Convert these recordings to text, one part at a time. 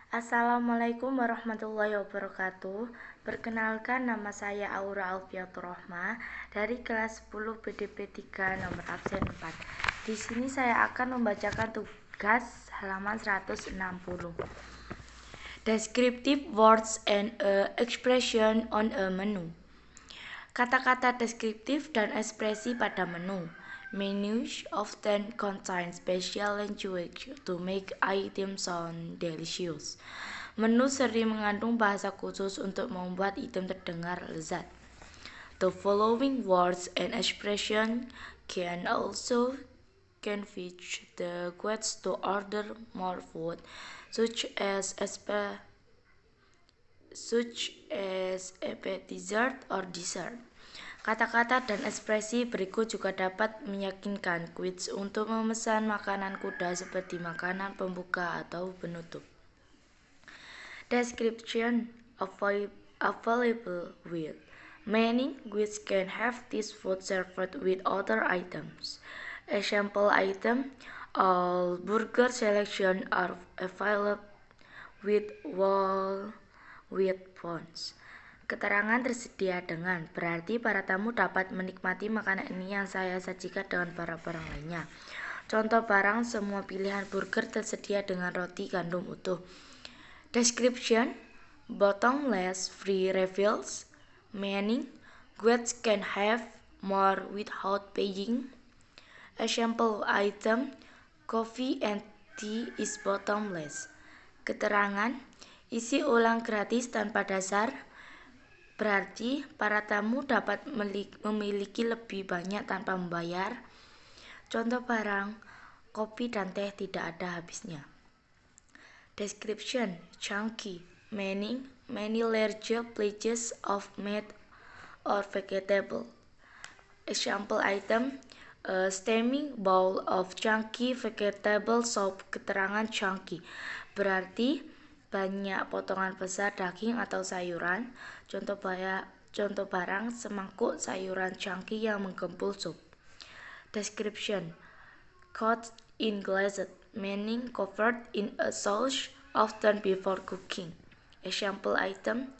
Assalamualaikum warahmatullahi wabarakatuh. Perkenalkan, nama saya Aura Alfiaturrohma dari kelas 10 PDP 3 nomor absen 4. Di sini saya akan membacakan tugas halaman 160. Descriptive words and expression on a menu. Kata-kata deskriptif dan ekspresi pada menu. Menus often contain special language to make items sound delicious. Menu sering mengandung bahasa khusus untuk membuat item terdengar lezat. The following words and expression can also convince the guests to order more food, such as appetizer or dessert. Kata-kata dan ekspresi berikut juga dapat meyakinkan guests untuk memesan makanan kuda seperti makanan pembuka atau penutup. Description available with. Many guests can have this food served with other items. Example item: all burger selection are available with whole wheat buns. Keterangan tersedia dengan, berarti para tamu dapat menikmati makanan ini yang saya sajikan dengan barang-barang lainnya. Contoh barang: semua pilihan burger tersedia dengan roti gandum utuh. Description: bottomless free refills, meaning guests can have more without paying. Example item: coffee and tea is bottomless. Keterangan: isi ulang gratis tanpa dasar, berarti para tamu dapat memiliki lebih banyak tanpa membayar. Contoh barang: kopi dan teh tidak ada habisnya. Description: chunky, meaning many larger pieces of meat or vegetable. Example item: a steaming bowl of chunky vegetable soup. Keterangan chunky berarti banyak potongan besar daging atau sayuran. Contoh barang: semangkuk sayuran chunky yang menggempur sup. Description: coated in glaze, meaning covered in a sauce, often before cooking. Example item: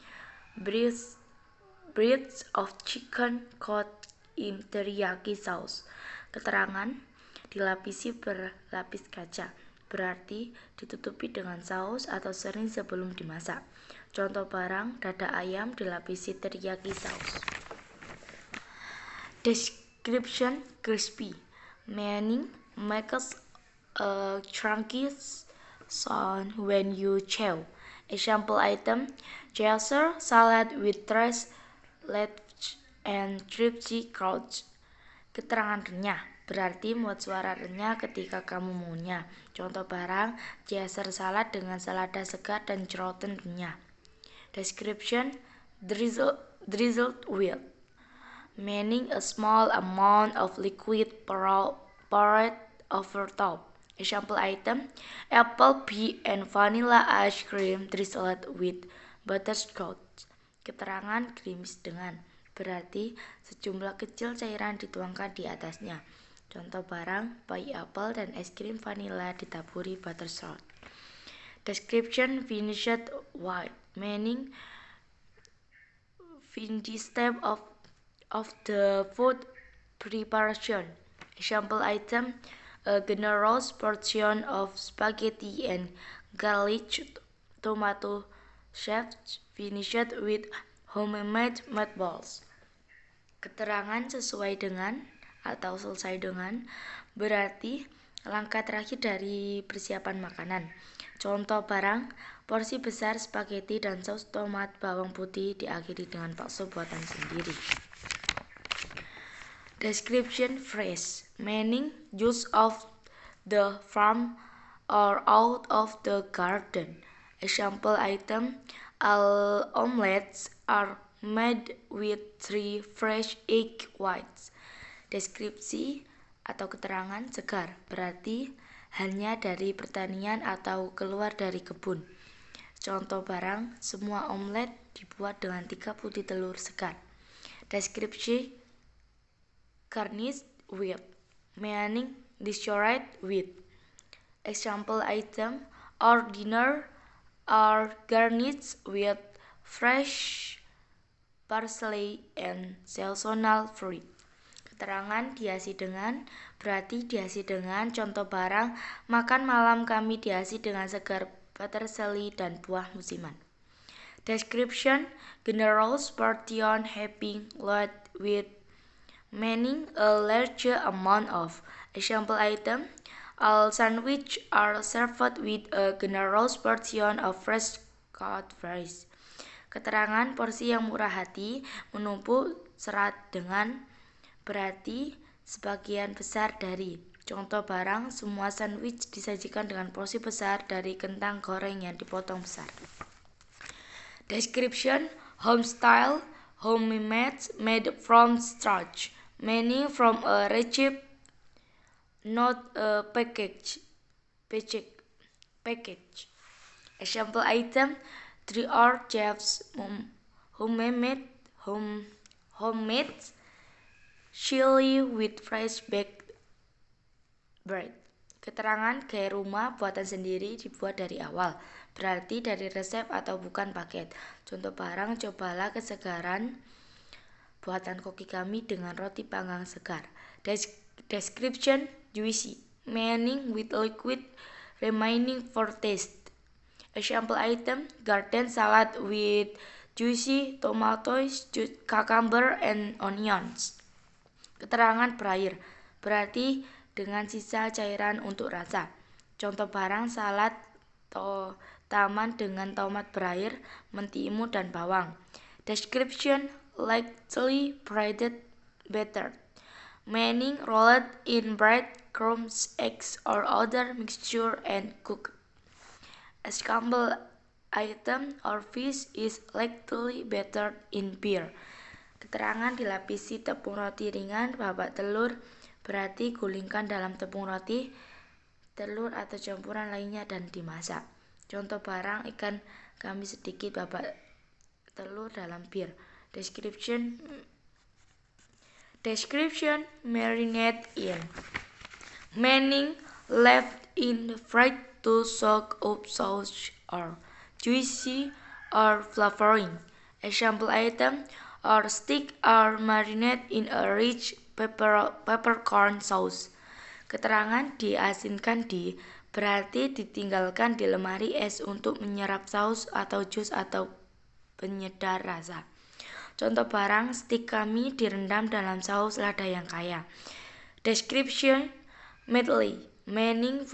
breasts of chicken coated in teriyaki sauce. Keterangan: dilapisi berlapis kaca, berarti ditutupi dengan saus atau sering sebelum dimasak. Contoh barang: dada ayam dilapisi teriyaki saus. Description: crispy, meaning makes a crunchy sound when you chew. Example item: Caesar salad with rice, lettuce, and crispy crunch. Keterangan renyah berarti membuat suara renyah ketika kamu mengunyah. Contoh barang: Caesar salad dengan selada segar dan cerotan renyah. Description: drizzled with, meaning a small amount of liquid poured over top. Example item: apple pie and vanilla ice cream drizzled with butterscotch. Keterangan: gerimis dengan, berarti sejumlah kecil cairan dituangkan di atasnya. Contoh barang: pie apple dan es krim vanila ditaburi butterscotch. Description: finished white, meaning finished step of the food preparation. Example item: a generous portion of spaghetti and garlic tomato sauce finished with homemade meatballs. Keterangan sesuai dengan atau selesai dengan berarti langkah terakhir dari persiapan makanan. Contoh barang: porsi besar spaghetti dan saus tomat bawang putih diakhiri dengan bakso buatan sendiri. Description: fresh, meaning juice of the farm or out of the garden. Example item: all omelets are made with 3 fresh egg whites. Deskripsi atau keterangan: segar, berarti hanya dari pertanian atau keluar dari kebun. Contoh barang: semua omelet dibuat dengan 3 putih telur segar. Deskripsi: garnished with, meaning decorated with. Example item: our dinner are garnished with fresh parsley and seasonal fruit. Keterangan dihiasi dengan berarti dihiasi dengan contoh barang makan malam kami dihiasi dengan segar peterseli dan buah musiman. Description: generous portion having loaded with meaning a larger amount of. Example item: all sandwiches are served with a generous portion of fresh cut rice. Keterangan porsi yang murah hati menumpuk serat dengan berarti sebagian besar dari. Contoh barang, semua sandwich disajikan dengan porsi besar dari kentang goreng yang dipotong besar. Description: home style, homemade, made from starch, meaning from a recipe, not a package. Example item: 3 or chefs homemade chili with fresh baked bread. Keterangan gaya rumah buatan sendiri dibuat dari awal, berarti dari resep atau bukan paket. Contoh barang, cobalah kesegaran buatan koki kami dengan roti panggang segar. Description: juicy, meaning with liquid remaining for taste. Example item: garden salad with juicy tomatoes, cucumber, and onions. Keterangan berair, berarti dengan sisa cairan untuk rasa. Contoh barang, salad taman dengan tomat berair, mentimun, dan bawang. Description: lightly breaded batter, meaning rolled in bread, crumbs, eggs, or other mixture and cooked. Example item: our fish is lightly battered in beer. Keterangan dilapisi tepung roti ringan, babak telur, berarti gulingkan dalam tepung roti, telur atau campuran lainnya dan dimasak. Contoh barang, ikan kami sedikit babak telur dalam bir. Description: marinate in, meaning left in the fridge to soak up sauce or juicy or flavoring. Example item: our steak are marinated in a rich peppercorn sauce. Keterangan diasinkan di, berarti ditinggalkan di lemari es untuk menyerap saus atau jus atau penyedar rasa. Contoh barang, steak kami direndam dalam saus lada yang kaya. Description: medley, meaning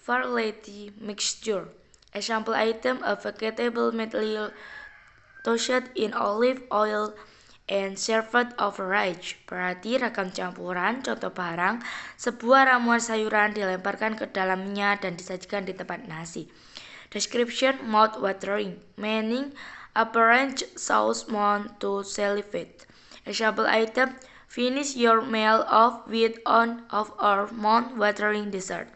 variety mixture. Example item: a vegetable medley toasted in olive oil and served over rice, berarti ragam campuran. Contoh barang, sebuah ramuan sayuran dilemparkan ke dalam minyak dan disajikan di tempat nasi. Description: mouth watering, meaning apparent sauce mouth to salivate. Example item: finish your meal off with one of our mouth watering dessert.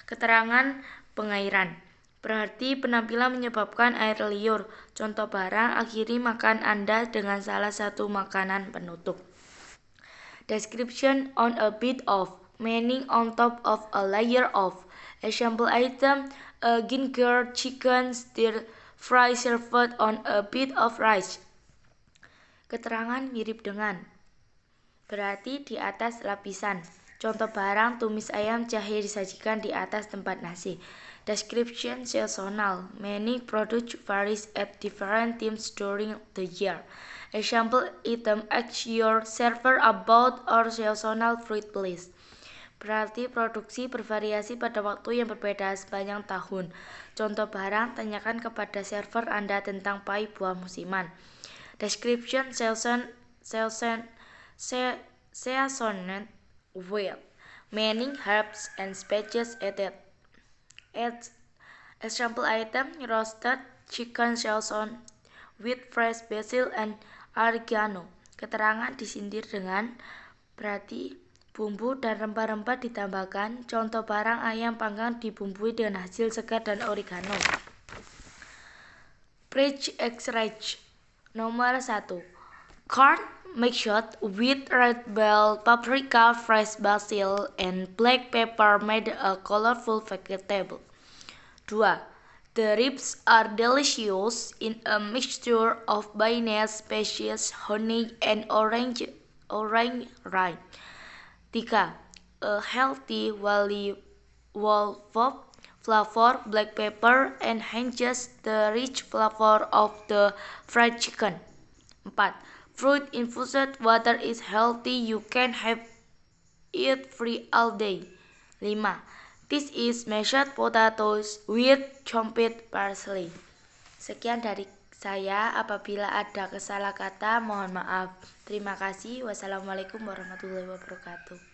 Keterangan pengairan, berarti penampilan menyebabkan air liur. Contoh barang, akhiri makan Anda dengan salah satu makanan penutup. Description: on a bit of, meaning on top of a layer of. Example item: a ginger chicken stir fry served on a bit of rice. Keterangan mirip dengan, berarti di atas lapisan. Contoh barang, tumis ayam jahe disajikan di atas tempat nasi. Description: seasonal, meaning produce varies at different times during the year. Example item: ask your server about our seasonal fruit please. Berarti produksi bervariasi pada waktu yang berbeda sepanjang tahun. Contoh barang, tanyakan kepada server Anda tentang pai buah musiman. Description: seasoned with, meaning herbs and spices added. Example item: roasted chicken seasoned with fresh basil and oregano. Keterangan disindir dengan, berarti bumbu dan rempah-rempah ditambahkan. Contoh barang, ayam panggang dibumbui dengan hasil segar dan oregano. Pre-extract nomor 1. Corn mixed with red bell paprika, fresh basil, and black pepper made a colorful vegetable. 2. The ribs are delicious in a mixture of bayonets, spices, honey, and orange rind. 3. A healthy whole flavor black pepper enhances the rich flavor of the fried chicken. 4. Fruit infused water is healthy. You can have it free all day. 5. This is mashed potatoes with chopped parsley. Sekian dari saya. Apabila ada kesalah kata, mohon maaf. Terima kasih. Wassalamualaikum warahmatullahi wabarakatuh.